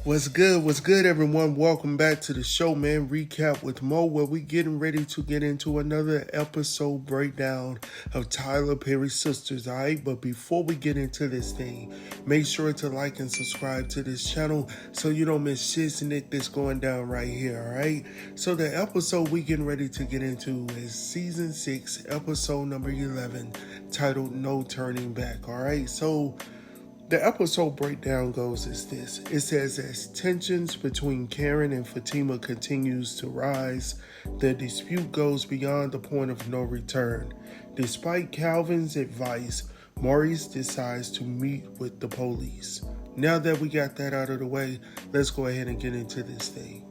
What's good? What's good, everyone? Welcome back to the show, man. Recap with Mo, where we getting ready to get into another episode breakdown of Tyler Perry's Sistas, alright? But before we get into this thing, make sure to like and subscribe to this channel so you don't miss shiznick that's going down right here, alright? So the episode we getting ready to get into is Season 6, Episode number 11, titled No Turning Back, alright? So the episode breakdown goes as this. It says, as tensions between Karen and Fatima continues to rise, the dispute goes beyond the point of no return. Despite Calvin's advice, Maurice decides to meet with the police. Now that we got that out of the way, let's go ahead and get into this thing.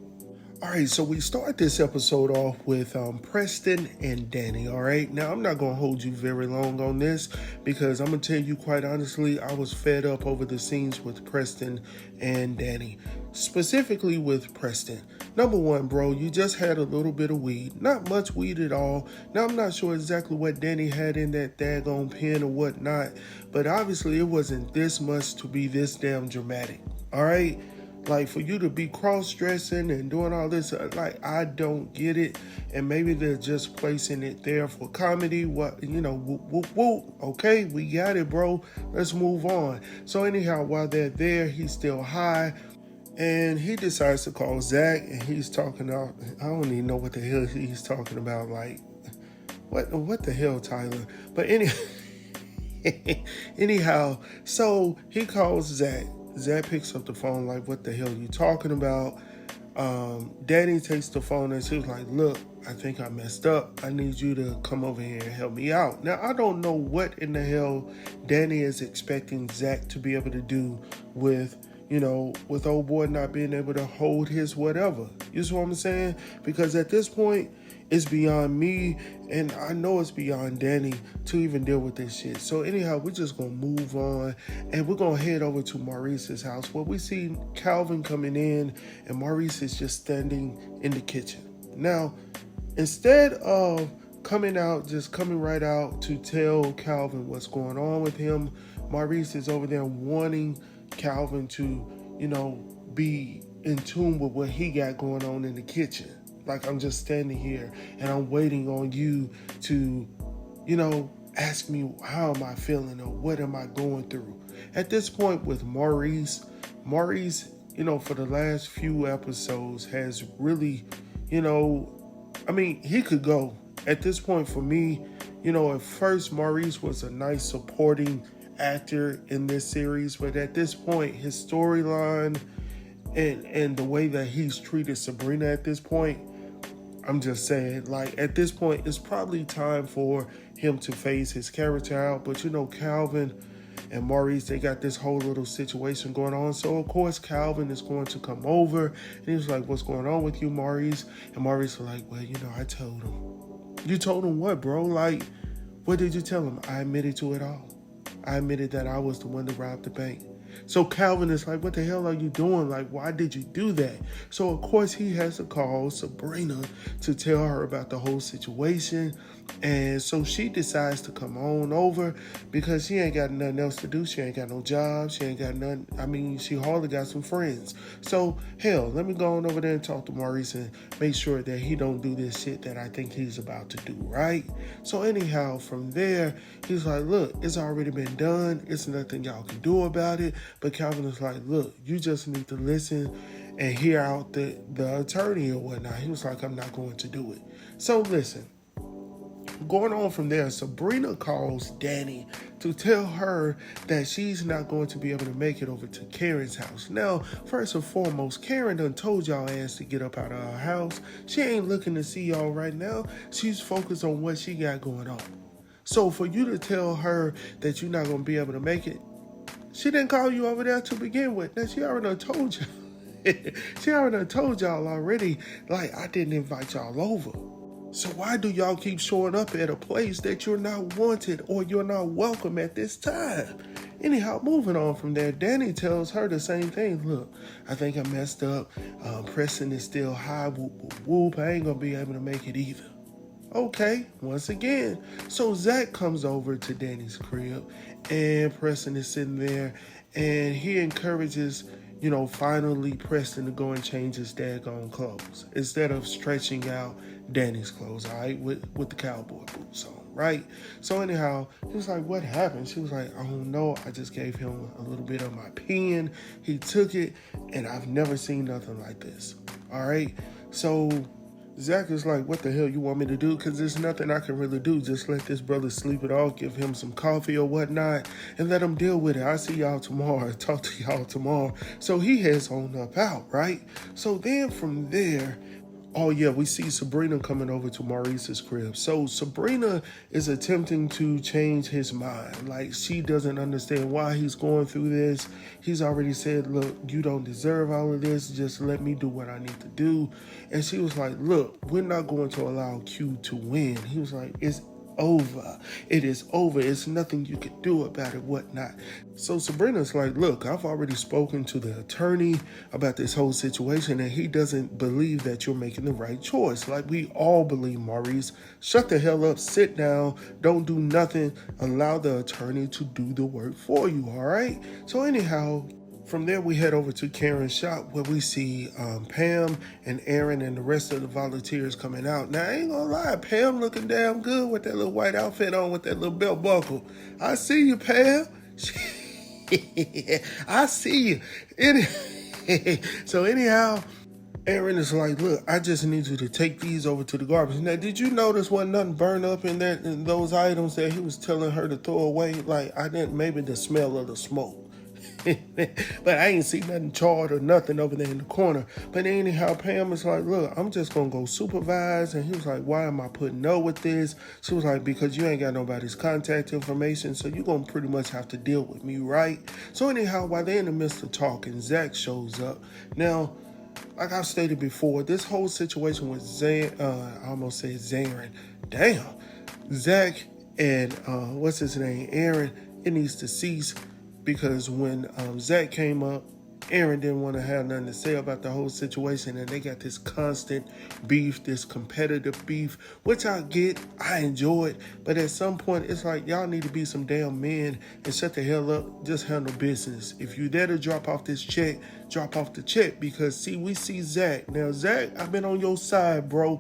All right, so we start this episode off with Preston and Danny, all right? Now, I'm not going to hold you very long on this because I'm going to tell you quite honestly, I was fed up over the scenes with Preston and Danny, specifically with Preston. Number one, bro, you just had a little bit of weed, not much weed at all. Now, I'm not sure exactly what Danny had in that daggone pen or whatnot, but obviously it wasn't this much to be this damn dramatic, all right? Like, for you to be cross-dressing and doing all this, like, I don't get it. And maybe they're just placing it there for comedy. What, whoop, whoop, whoop. Okay, we got it, bro. Let's move on. So anyhow, while they're there, he's still high. And he decides to call Zach. And he's talking out, I don't even know what the hell he's talking about. Like, what the hell, Tyler? But anyhow, so he calls Zach. Zach picks up the phone like, what the hell are you talking about? Danny takes the phone and she's like, look, I think I messed up. I need you to come over here and help me out. Now, I don't know what in the hell Danny is expecting Zach to be able to do with old boy not being able to hold his whatever. You see what I'm saying? Because at this point, it's beyond me, and I know it's beyond Danny to even deal with this shit. So anyhow, we're just going to move on, and we're going to head over to Maurice's house, where we see Calvin coming in, and Maurice is just standing in the kitchen. Now, instead of coming right out to tell Calvin what's going on with him, Maurice is over there wanting Calvin to, be in tune with what he got going on in the kitchen. Like, I'm just standing here and I'm waiting on you to, ask me how am I feeling or what am I going through. At this point with Maurice, for the last few episodes has really, he could go. At this point for me, at first Maurice was a nice supporting actor in this series, but at this point his storyline and the way that he's treated Sabrina at this point, I'm just saying, like, at this point, it's probably time for him to phase his character out. But, Calvin and Maurice, they got this whole little situation going on. So, of course, Calvin is going to come over. And he was like, what's going on with you, Maurice? And Maurice was like, well, I told him. You told him what, bro? Like, what did you tell him? I admitted to it all. I admitted that I was the one that robbed the bank. So Calvin is like, what the hell are you doing? Like, why did you do that? So, of course, he has to call Sabrina to tell her about the whole situation. And so she decides to come on over because she ain't got nothing else to do. She ain't got no job. She ain't got nothing. She hardly got some friends. So, hell, let me go on over there and talk to Maurice and make sure that he don't do this shit that I think he's about to do, right? So, anyhow, from there, he's like, look, it's already been done. It's nothing y'all can do about it. But Calvin is like, look, you just need to listen and hear out the attorney or whatnot. He was like, I'm not going to do it. So, listen. Going on from there, Sabrina calls Danny to tell her that she's not going to be able to make it over to Karen's house. Now, first and foremost, Karen done told y'all ass to get up out of her house. She ain't looking to see y'all right now. She's focused on what she got going on. So for you to tell her that you're not going to be able to make it, she didn't call you over there to begin with. Now, she already done told you. She already done told y'all already, like, I didn't invite y'all over. So why do y'all keep showing up at a place that you're not wanted or you're not welcome at this time? Anyhow, moving on from there, Danny tells her the same thing. Look, I think I messed up. Preston is still high. Whoop, whoop, whoop. I ain't going to be able to make it either. Okay, once again. So Zach comes over to Danny's crib and Preston is sitting there and he encourages, finally Preston to go and change his daggone clothes instead of stretching out Danny's clothes, all right, with the cowboy boots on, right? So anyhow, he was like, what happened? She was like, I don't know. I just gave him a little bit of my pen. He took it, and I've never seen nothing like this, all right? So Zach is like, what the hell you want me to do? Because there's nothing I can really do. Just let this brother sleep it off, give him some coffee or whatnot, and let him deal with it. I'll see y'all tomorrow. Talk to y'all tomorrow. So he heads on up out, right? So then from there, oh yeah, we see Sabrina coming over to Maurice's crib. So Sabrina is attempting to change his mind. Like, she doesn't understand why he's going through this. He's already said, look, you don't deserve all of this. Just let me do what I need to do. And she was like, look, we're not going to allow Q to win. He was like, it's over. It is over. It's nothing you can do about it, whatnot. So Sabrina's like, look, I've already spoken to the attorney about this whole situation, and he doesn't believe that you're making the right choice. Like, we all believe, Maurice. Shut the hell up. Sit down. Don't do nothing. Allow the attorney to do the work for you, all right? So anyhow, from there, we head over to Karen's shop where we see Pam and Aaron and the rest of the volunteers coming out. Now, I ain't gonna lie, Pam looking damn good with that little white outfit on with that little belt buckle. I see you, Pam. I see you. So anyhow, Aaron is like, look, I just need you to take these over to the garbage. Now, did you notice wasn't nothing burned up in those items that he was telling her to throw away? Like, I didn't, maybe the smell of the smoke. But I ain't see nothing charred or nothing over there in the corner. But anyhow, Pam was like, look, I'm just going to go supervise. And he was like, why am I putting no with this? She was like, because you ain't got nobody's contact information, so you're going to pretty much have to deal with me, right? So anyhow, while they're in the midst of talking, Zach shows up. Now, like I've stated before, this whole situation with I almost said Zarin. Damn. Zach and, what's his name, Aaron, it needs to cease. Because when Zach came up, Aaron didn't want to have nothing to say about the whole situation, and they got this constant beef, this competitive beef, which I get, I enjoy it, but at some point, it's like, y'all need to be some damn men and shut the hell up, just handle business. If you're there to drop off this check, drop off the check, because see, we see Zach. Now, Zach, I've been on your side, bro.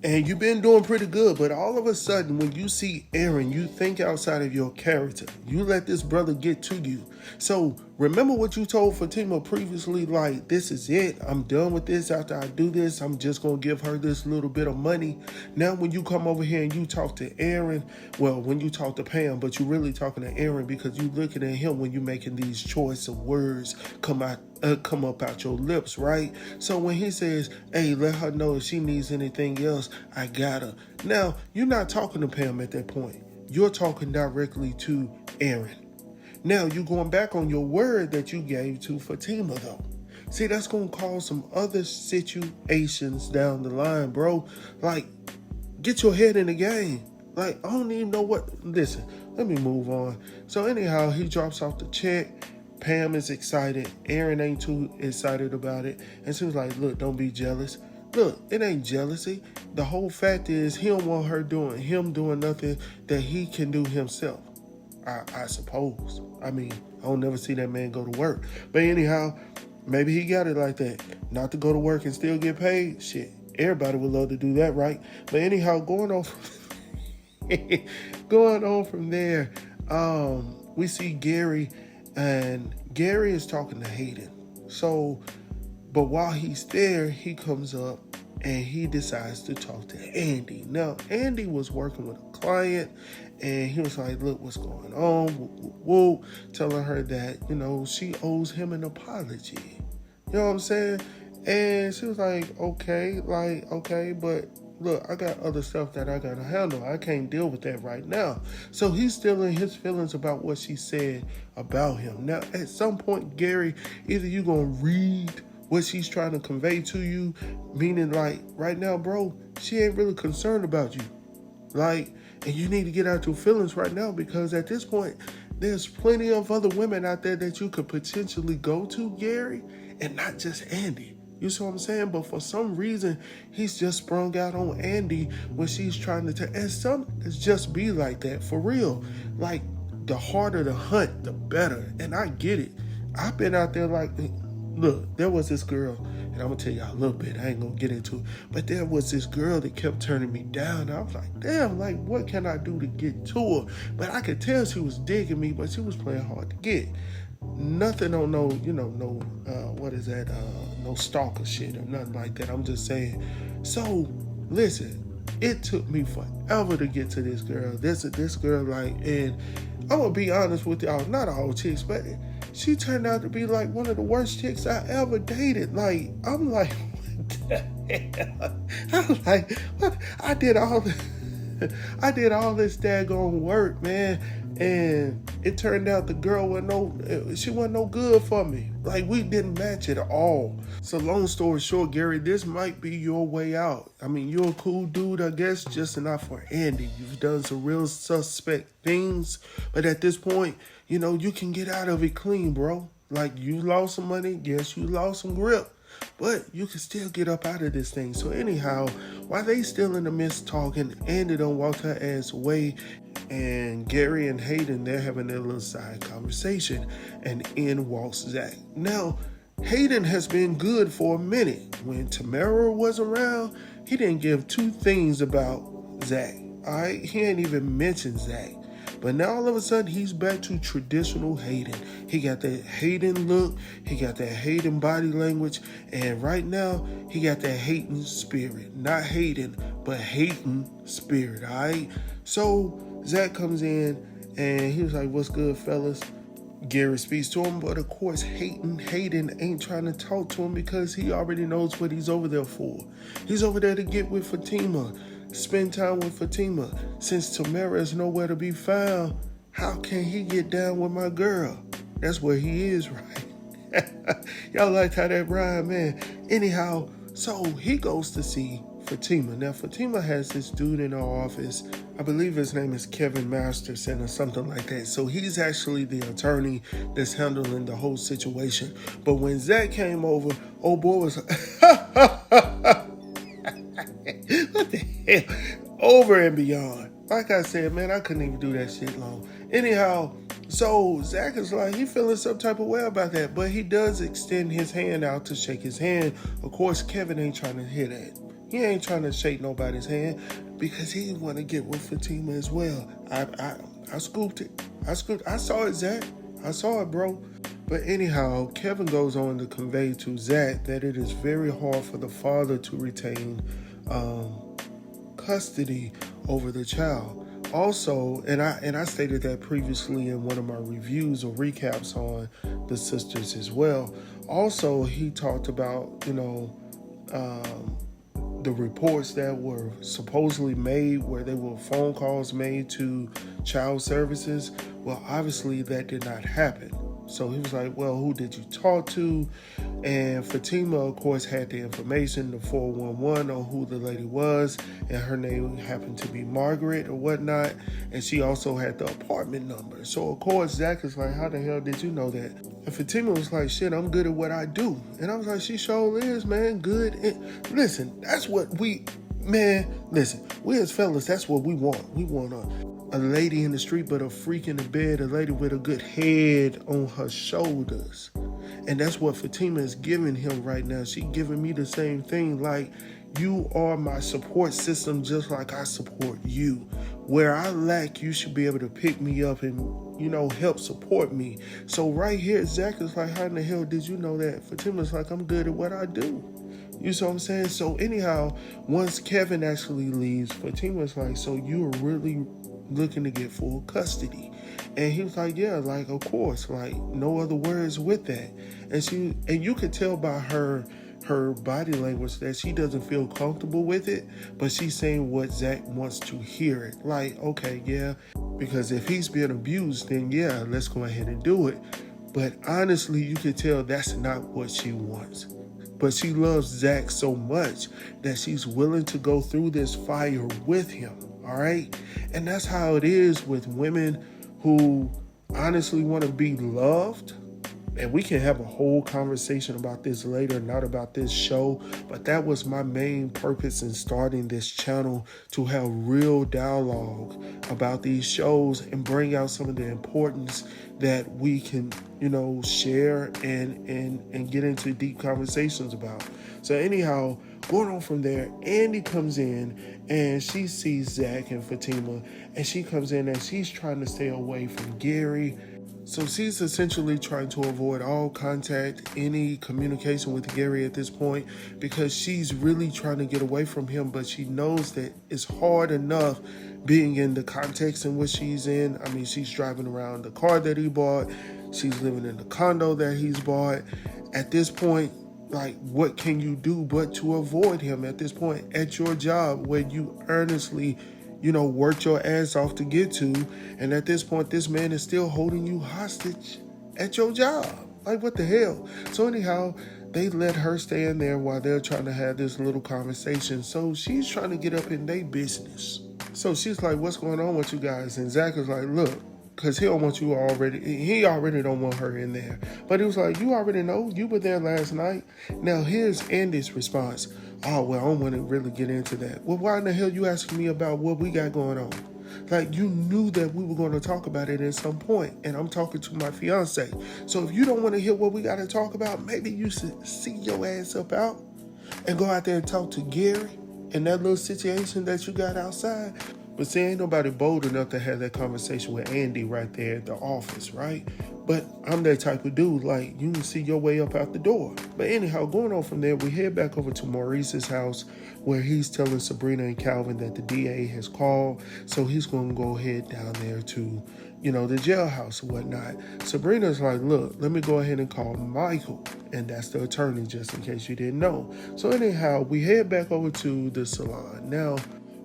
And you've been doing pretty good, but all of a sudden, when you see Aaron, you think outside of your character. You let this brother get to you. So remember what you told Fatima previously, like, this is it. I'm done with this. After I do this, I'm just going to give her this little bit of money. Now, when you come over here and you talk to Aaron, well, when you talk to Pam, but you're really talking to Aaron because you're looking at him when you're making these choice of words come up out your lips, right? So when he says, hey, let her know if she needs anything else, I got her. Now, you're not talking to Pam at that point. You're talking directly to Aaron. Now, you're going back on your word that you gave to Fatima, though. See, that's going to cause some other situations down the line, bro. Like, get your head in the game. Like, I don't even know what... Listen, let me move on. So anyhow, he drops off the check. Pam is excited. Aaron ain't too excited about it. And she was like, look, don't be jealous. Look, it ain't jealousy. The whole fact is he don't want her doing nothing that he can do himself. I suppose. I mean, I don't never see that man go to work. But anyhow, maybe he got it like that. Not to go to work and still get paid. Shit, everybody would love to do that, right? But anyhow, going on from there, we see Gary, and Gary is talking to Hayden. So, but while he's there, he comes up and he decides to talk to Andy. Now, Andy was working with a client, and he was like, look, what's going on? Woo, telling her that, she owes him an apology. You know what I'm saying? And she was like, okay, but look, I got other stuff that I got to handle. I can't deal with that right now. So he's still in his feelings about what she said about him. Now, at some point, Gary, either you're going to read what she's trying to convey to you, meaning like right now, bro, she ain't really concerned about you. Like, and you need to get out your feelings right now, because at this point, there's plenty of other women out there that you could potentially go to, Gary, and not just Andy. You see what I'm saying? But for some reason, he's just sprung out on Andy when she's trying to and some just be like that, for real. Like, the harder the hunt, the better. And I get it. I've been out there like, Look, there was this girl, and I'm gonna tell y'all a little bit. I ain't gonna get into it, but there was this girl that kept turning me down. I was like, damn, like what can I do to get to her? But I could tell she was digging me, but she was playing hard to get. Nothing on no, what is that? No stalker shit or nothing like that. I'm just saying. So listen, it took me forever to get to this girl. This girl, like, and I'm gonna be honest with y'all, not all chicks, but she turned out to be like one of the worst chicks I ever dated. Like, I'm like, what the hell? I'm like, what? I did all this daggone work, man, and it turned out the girl she wasn't no good for me. Like, we didn't match at all. So long story short, Gary, this might be your way out. I mean, you're a cool dude, I guess, just enough for Andy. You've done some real suspect things, but at this point, you can get out of it clean, bro. Like, you lost some money, yes, you lost some grip, but you can still get up out of this thing. So anyhow, while they still in the midst talking, Andy done walked her ass away, and Gary and Hayden, they're having their little side conversation, and in walks Zach. Now, Hayden has been good for a minute. When Tamara was around, he didn't give two things about Zach. All right, he ain't even mentioned Zach. But now all of a sudden, he's back to traditional Hayden. He got that Hayden look. He got that Hayden body language. And right now, he got that Hayden spirit. Not Hayden, but Hayden spirit, all right? So Zach comes in, and he was like, what's good, fellas? Gary speaks to him, but of course, Hayden ain't trying to talk to him because he already knows what he's over there for. He's over there to get with Fatima. Spend time with Fatima. Since Tamara is nowhere to be found, how can he get down with my girl? That's where he is, right? Y'all liked how that rhymed, man. Anyhow, so he goes to see Fatima. Now, Fatima has this dude in her office. I believe his name is Kevin Masterson or something like that. So he's actually the attorney that's handling the whole situation. But when Zach came over, old boy was like, what the hell? Over and beyond. Like I said, man, I couldn't even do that shit long. Anyhow, so Zach is like, he feeling some type of way about that, but he does extend his hand out to shake his hand. Of course, Kevin ain't trying to hear that. He ain't trying to shake nobody's hand because he want to get with Fatima as well. I scooped it. I saw it, Zach. I saw it, bro. But anyhow, Kevin goes on to convey to Zach that it is very hard for the father to retain custody over the child. Also, and I stated that previously in one of my reviews or recaps on the Sistas as well. Also, he talked about, the reports that were supposedly made where there were phone calls made to child services. Well, obviously that did not happen. So he was like, well, who did you talk to? And Fatima, of course, had the information, the 411 on who the lady was, and her name happened to be Margaret or whatnot. And she also had the apartment number. So, of course, Zach is like, how the hell did you know that? And Fatima was like, shit, I'm good at what I do. And I was like, she sure is, man, good. And listen, that's what we as fellas, that's what we want. We want a lady in the street, but a freak in the bed, a lady with a good head on her shoulders. And that's what Fatima is giving him right now. She giving me the same thing. Like, you are my support system just like I support you. Where I lack, you should be able to pick me up and, help support me. So right here, Zach is like, how in the hell did you know that? Fatima's like, I'm good at what I do. You see what I'm saying? So anyhow, once Kevin actually leaves, Fatima's like, so you're really looking to get full custody? And he was like, yeah, like, of course, like, no other words with that. And you could tell by her body language that she doesn't feel comfortable with it, but she's saying what Zach wants to hear it. Like, okay, yeah, because if he's being abused, then yeah, let's go ahead and do it. But honestly, you could tell that's not what she wants. But she loves Zach so much that she's willing to go through this fire with him, all right? And that's how it is with women who honestly want to be loved And we can have a whole conversation about this later, not about this show, but that was my main purpose in starting this channel, to have real dialogue about these shows and bring out some of the importance that we can, share and get into deep conversations about. So anyhow, going on from there, Andy comes in and she sees Zach and Fatima, and she comes in and she's trying to stay away from Gary. So she's essentially trying to avoid all contact, any communication with Gary at this point, because she's really trying to get away from him, but she knows that it's hard enough being in the context in which she's in. I mean, she's driving around the car that he bought. She's living in the condo that he's bought. At this point, like, what can you do but to avoid him at this point at your job where you earnestly worked your ass off to get to, and at this point, this man is still holding you hostage at your job. Like, what the hell? So anyhow, they let her stay in there while they're trying to have this little conversation. So she's trying to get up in their business. So she's like, what's going on with you guys? And Zach is like, look, because he already don't want her in there. But he was like, you already know, you were there last night. Now here's Andy's response. Oh, well, I don't want to really get into that. Well, why in the hell you asking me about what we got going on? Like, you knew that we were going to talk about it at some point, and I'm talking to my fiance. So if you don't want to hear what we got to talk about, maybe you should see your ass up out and go out there and talk to Gary in that little situation that you got outside. But see, ain't nobody bold enough to have that conversation with Andy right there at the office, right? But I'm that type of dude, like, you can see your way up out the door. But anyhow, going on from there, we head back over to Maurice's house, where he's telling Sabrina and Calvin that the DA has called. So he's going to go ahead down there to, the jailhouse and whatnot. Sabrina's like, look, let me go ahead and call Michael. And that's the attorney, just in case you didn't know. So anyhow, we head back over to the salon. Now,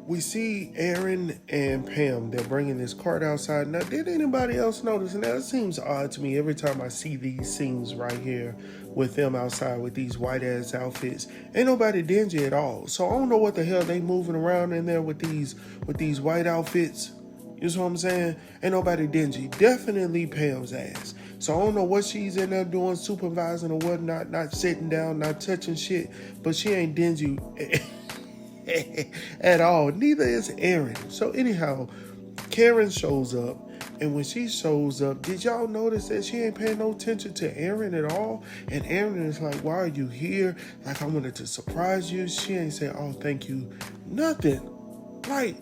we see Aaron and Pam. They're bringing this cart outside. Now, did anybody else notice? Now, it seems odd to me every time I see these scenes right here with them outside with these white-ass outfits. Ain't nobody dingy at all. So I don't know what the hell they moving around in there with these white outfits. You know what I'm saying? Ain't nobody dingy. Definitely Pam's ass. So I don't know what she's in there doing, supervising or whatnot, not sitting down, not touching shit. But she ain't dingy at all. Neither is Aaron. So anyhow, Karen shows up, and when she shows up, did y'all notice that she ain't paying no attention to Aaron at all? And Aaron is like, why are you here? Like, I wanted to surprise you. She ain't saying, oh, thank you. Nothing. Like,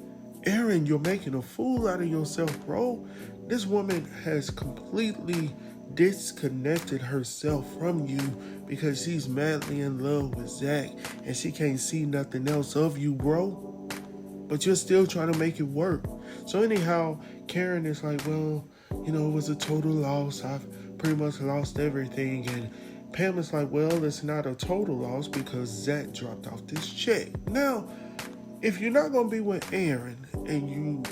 Aaron, you're making a fool out of yourself, bro. This woman has completely disconnected herself from you because she's madly in love with Zach and she can't see nothing else of you, bro. But you're still trying to make it work. So anyhow, Karen is like, well, it was a total loss. I've pretty much lost everything. And Pam is like, well, it's not a total loss because Zach dropped off this check. Now, if you're not going to be with Aaron and you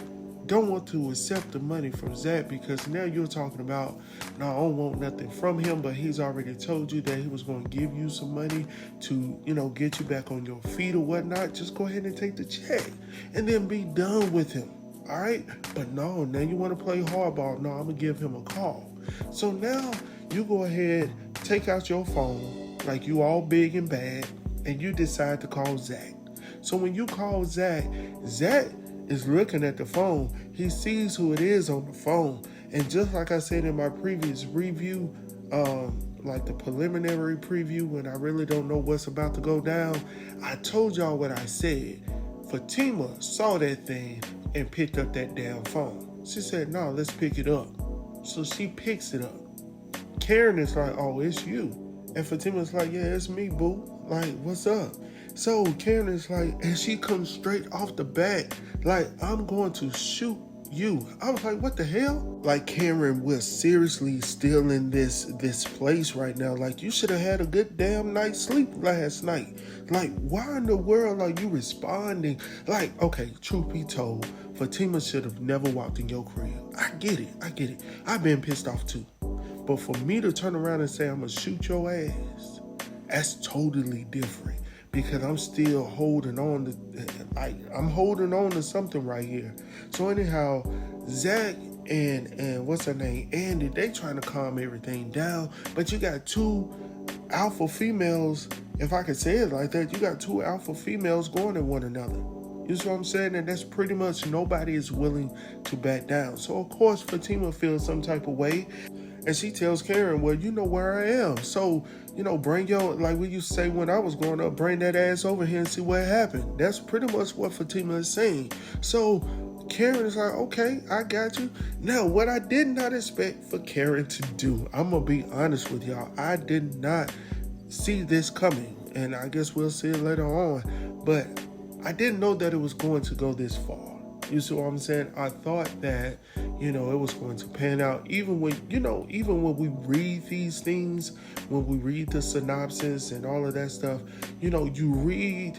don't want to accept the money from Zach, because now you're talking about, no, I don't want nothing from him, but he's already told you that he was going to give you some money to, get you back on your feet or whatnot, just go ahead and take the check and then be done with him, all right? But no, now you want to play hardball. No, I'm going to give him a call. So now you go ahead, take out your phone like you all big and bad, and you decide to call Zach. So when you call Zach, Zach is looking at the phone. He sees who it is on the phone. And just like I said in my previous review, like the preliminary preview, when I really don't know what's about to go down, I told y'all what I said. Fatima saw that thing and picked up that damn phone. She said, no, let's pick it up. So she picks it up. Karen is like, oh, it's you. And Fatima's like, yeah, it's me, boo. Like, what's up? So Karen is like, and she comes straight off the bat, like, I'm going to shoot you. I was like, what the hell? Like, Karen, we're seriously still in this place right now. Like, you should have had a good damn night's sleep last night. Like, why in the world are you responding? Like, okay, truth be told, Fatima should have never walked in your crib. I get it. I've been pissed off too. But for me to turn around and say I'm gonna shoot your ass, that's totally different. Because I'm still holding on to something right here. So anyhow, Zach and what's her name, Andy, they trying to calm everything down. But you got two alpha females, if I could say it like that. You got two alpha females going at one another. You see what I'm saying? And that's pretty much nobody is willing to back down. So, of course, Fatima feels some type of way. And she tells Karen, well, you know where I am. So, bring your, like we used to say when I was growing up, bring that ass over here and see what happened. That's pretty much what Fatima is saying. So, Karen is like, okay, I got you. Now, what I did not expect for Karen to do, I'm going to be honest with y'all, I did not see this coming. And I guess we'll see it later on. But I didn't know that it was going to go this far. You see what I'm saying? I thought that, it was going to pan out. Even when we read these things, when we read the synopsis and all of that stuff, you read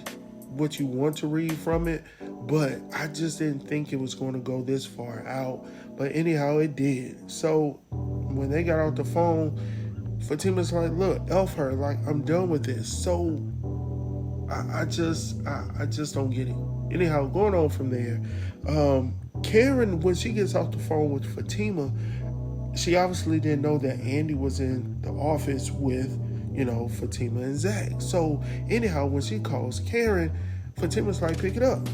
what you want to read from it. But I just didn't think it was going to go this far out. But anyhow, it did. So when they got off the phone, Fatima's like, look, elf her, like, I'm done with this. So I just don't get it. Anyhow, going on from there, Karen, when she gets off the phone with Fatima, she obviously didn't know that Andy was in the office with, Fatima and Zach. So anyhow, when she calls Karen, Fatima's like, pick it up.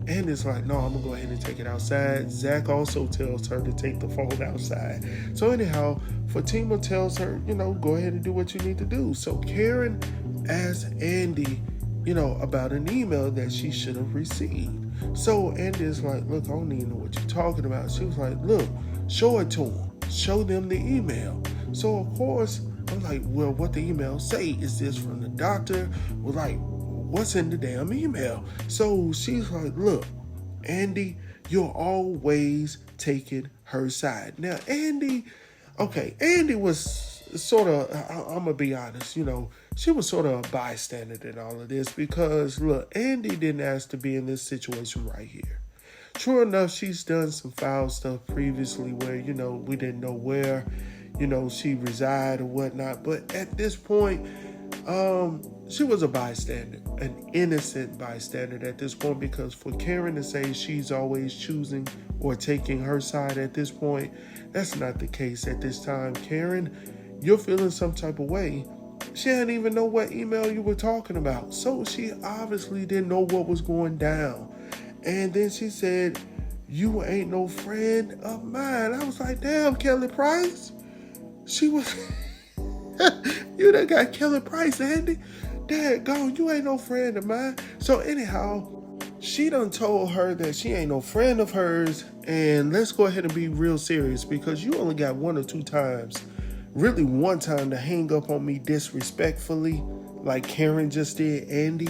Andy's like, no, I'm gonna go ahead and take it outside. Zach also tells her to take the phone outside. So anyhow, Fatima tells her, go ahead and do what you need to do. So Karen asks Andy, about an email that she should have received. So Andy's like, look, I don't even know what you're talking about. She was like, look, show it to them. Show them the email. So of course, I'm like, well, what the email say? Is this from the doctor? Well, like, what's in the damn email? So she's like, look, Andy, you're always taking her side. Now, Andy was sort of, I'm going to be honest, she was sort of a bystander in all of this because, look, Andy didn't ask to be in this situation right here. True enough, she's done some foul stuff previously where, we didn't know where, she reside or whatnot. But at this point, she was a bystander, an innocent bystander at this point, because for Karen to say she's always choosing or taking her side at this point, that's not the case at this time. Karen, you're feeling some type of way. She didn't even know what email you were talking about. So she obviously didn't know what was going down. And then she said, you ain't no friend of mine. I was like, damn, Kelly Price. She was, you done got Kelly Price, Andy. Dad, go, you ain't no friend of mine. So anyhow, she done told her that she ain't no friend of hers. And let's go ahead and be real serious, because you only got one or two times, really one time, to hang up on me disrespectfully like Karen just did Andy.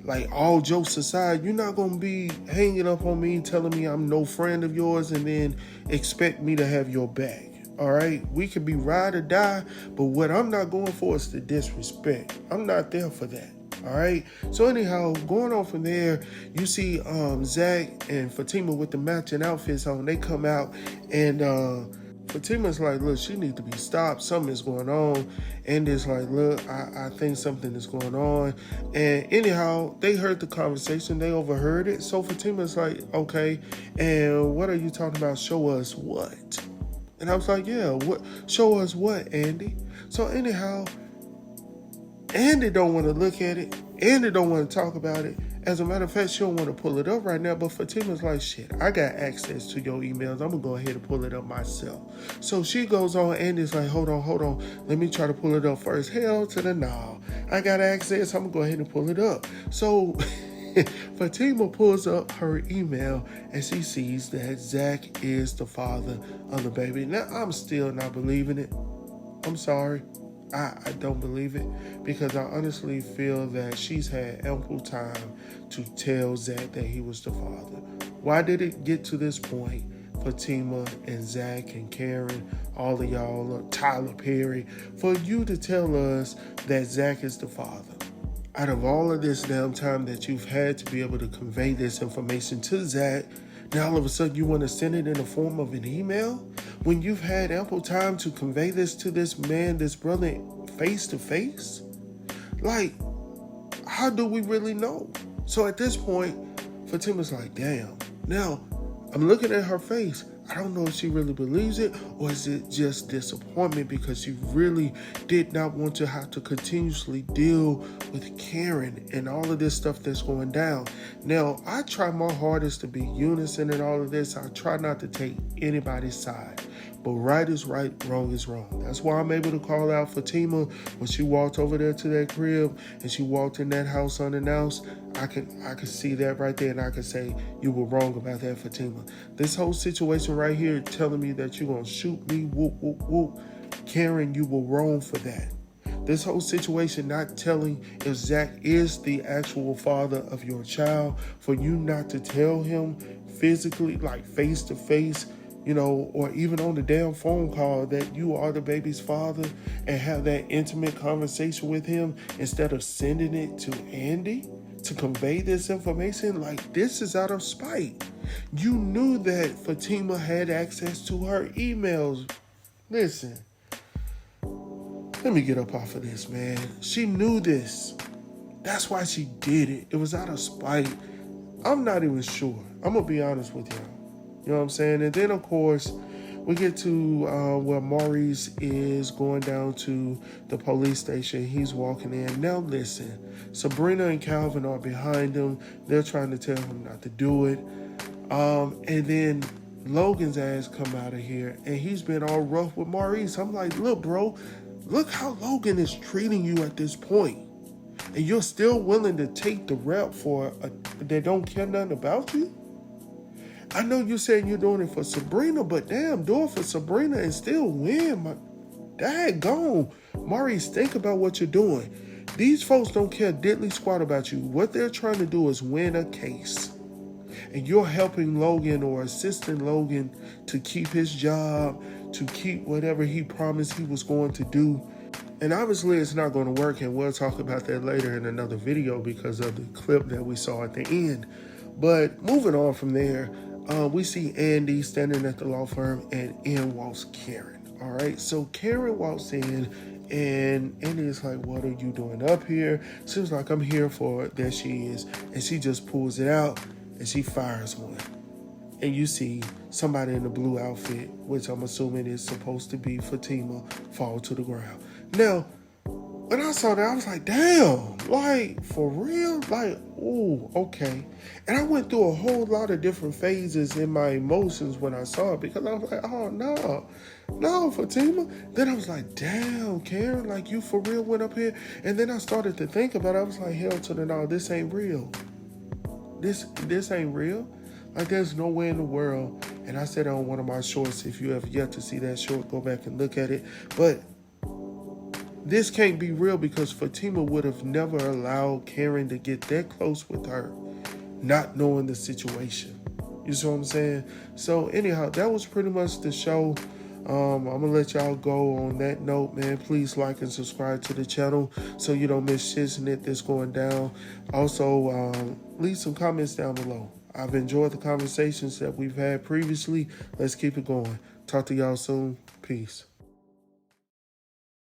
Like, all jokes aside, you're not going to be hanging up on me and telling me I'm no friend of yours and then expect me to have your back. All right, we can be ride or die, but what I'm not going for is the disrespect. I'm not there for that. All right. So anyhow, going on from there, you see Zach and Fatima with the matching outfits on. They come out and Fatima's like, look, she needs to be stopped. Something is going on. And it's like, look, I think something is going on. And anyhow, they heard the conversation. They overheard it. So Fatima's like, okay, and what are you talking about? Show us what? And I was like, yeah, what? Show us what, Andy? So anyhow, Andy don't want to look at it. Andy don't want to talk about it. As a matter of fact, she don't want to pull it up right now. But Fatima's like, shit, I got access to your emails. I'm going to go ahead and pull it up myself. So she goes on. Andy's like, hold on. Let me try to pull it up first. Hell to the no. I got access. I'm going to go ahead and pull it up. So Fatima pulls up her email and she sees that Zach is the father of the baby. Now, I'm still not believing it. I'm sorry. I don't believe it, because I honestly feel that she's had ample time to tell Zach that he was the father. Why did it get to this point? Fatima and Zach and Karen, all of y'all, Tyler Perry, for you to tell us that Zach is the father. Out of all of this damn time that you've had to be able to convey this information to Zach, now all of a sudden you want to send it in the form of an email? When you've had ample time to convey this to this man, this brother, face to face? Like, how do we really know? So at this point, Fatima's like, damn. Now, I'm looking at her face. I don't know if she really believes it, or is it just disappointment because she really did not want to have to continuously deal with Karen and all of this stuff that's going down. Now, I try my hardest to be unison in all of this. I try not to take anybody's side. But right is right, wrong is wrong. That's why I'm able to call out Fatima when she walked over there to that crib and she walked in that house unannounced. I can see that right there, and I can say you were wrong about that, Fatima. This whole situation right here telling me that you're gonna shoot me, whoop, whoop, whoop. Karen, you were wrong for that. This whole situation not telling if Zach is the actual father of your child, for you not to tell him physically, like face to face, or even on the damn phone call that you are the baby's father and have that intimate conversation with him instead of sending it to Andy to convey this information. Like, this is out of spite. You knew that Fatima had access to her emails. Listen, let me get up off of this, man. She knew this. That's why she did it. It was out of spite. I'm not even sure. I'm going to be honest with y'all. You know what I'm saying? And then, of course, we get to where Maurice is going down to the police station. He's walking in. Now, listen. Sabrina and Calvin are behind him. They're trying to tell him not to do it. And then Logan's ass come out of here, and he's been all rough with Maurice. I'm like, look, bro. Look how Logan is treating you at this point. And you're still willing to take the rep for they don't care nothing about you? I know you're saying you're doing it for Sabrina, but damn, do it for Sabrina and still win. My daggone. Maurice, think about what you're doing. These folks don't care diddly squat about you. What they're trying to do is win a case. And you're helping Logan or assisting Logan to keep his job, to keep whatever he promised he was going to do. And obviously it's not going to work, and we'll talk about that later in another video because of the clip that we saw at the end. But moving on from there, we see Andy standing at the law firm, and in walks Karen. All right, so Karen walks in, and Andy is like, what are you doing up here? She was like, I'm here for it. There she is. And she just pulls it out, and she fires one. And you see somebody in a blue outfit, which I'm assuming is supposed to be Fatima, fall to the ground. Now, when I saw that, I was like, damn, like, for real? Like, ooh, okay. And I went through a whole lot of different phases in my emotions when I saw it, because I was like, oh, no, Fatima. Then I was like, damn, Karen, like, you for real went up here? And then I started to think about it. I was like, hell to the no, this ain't real. This ain't real. Like, there's no way in the world. And I said on one of my shorts, if you have yet to see that short, go back and look at it. But this can't be real, because Fatima would have never allowed Karen to get that close with her, not knowing the situation. You see what I'm saying? So anyhow, that was pretty much the show. I'm going to let y'all go on that note, man. Please like and subscribe to the channel so you don't miss shiznit that's going down. Also, leave some comments down below. I've enjoyed the conversations that we've had previously. Let's keep it going. Talk to y'all soon. Peace.